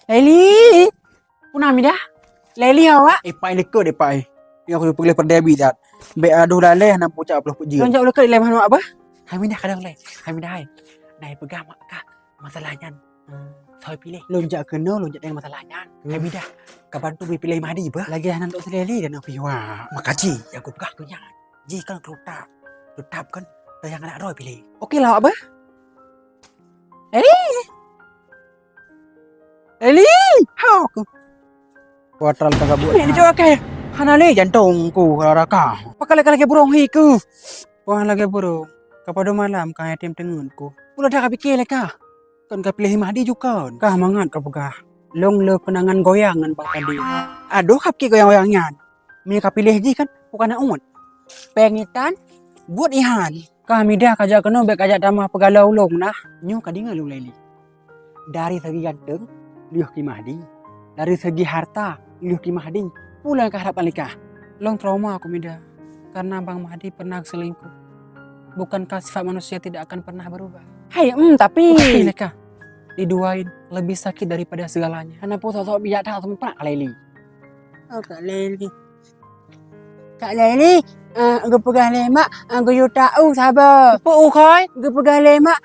Leli, punah mi dah. Leli awak. Pai leka deh pai. Yang aku pergi pada Debbie tat. Be aduh laleh nak pucak peluk puji. Lonjak ulah ke dalam hanu apa? Hamidah kadang leh. Hamidah hai. Nai pegang mak kah masalahnya. Saya pilih lonjak kena lonjak dengan masalahnya. Hamidah kapan tu pilih Mahdi bah. Lagi hanan untuk Leli dan aku wah. Makaji yang aku pegang kenyang. Ji kan terutap. Terutap kan yang anak roy pilih. Okey lah awak apa? Leli. Leli. Hau aku. Kuatral kagak buat. Ni dia okay. Hana le jantungku raka. Pakai lagi burung hiku. Wah lagi burung. Kepada malam kaya tim tengunku. Ulah dah fikir lah kah? Kan kau pilih Mahdi juga. Kah mangat kau pegah. Long le kenangan goyangan bak tadi. Aduh kap ki goyang-goyangnya. Mini kau pilih ji kan bukan nak umut. Pengitan buat ihan. Kami dah kajak kena baik kajak damah pegalau long nah. Nyu kadinga lu Leli. Dari segi ganteng, liuh ki Mahdi. Dari segi harta, liuh ki Mahdi. Pula ke harapan nikah. Long trauma aku mida. Karena Bang Mahdi pernah selingkuh. Bukankah sifat manusia tidak akan pernah berubah? Hai, tapi Pilih kah? Diduain lebih sakit daripada segalanya. kenapa sosok bijak tak sempat Leli? Oh, Kak Leli. Kak Leli, gue pegang lemak, gue you tahu sabar. Apa ukoi? Gue pegang lemak,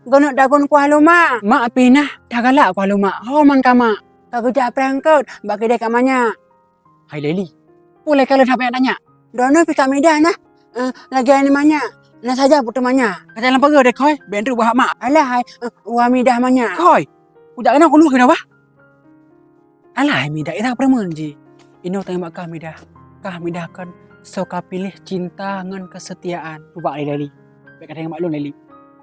gue nak dagun kuah luma. Mak pinah dah galak aku lu mak. Oh man kama. Kau jak perangkut, bagi dia kat mana? Hai Leli. Boleh kalau siapa yang tanya? Dono pika medan nah. Lagi ni mana? Nak saja putu mana? Kata dalam pagar deh koi. Bendu bahak mak. Alah, wami dah mana? Koi. Ujak kena aku lu kenapa? Alah mi dah ira premen ji. Ino tanya mak kami dah. Kami dah kan soka pilih cinta ngan kesetiaan. Ubak Leli. Baik kata mak lu Leli.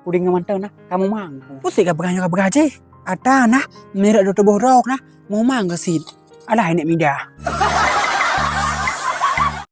Udah ngamantau nah kamu mangku. Pusing ka begaje. Ada nah merek do tubuh rok nah. Mau mangga sih. Alah ini mi dah.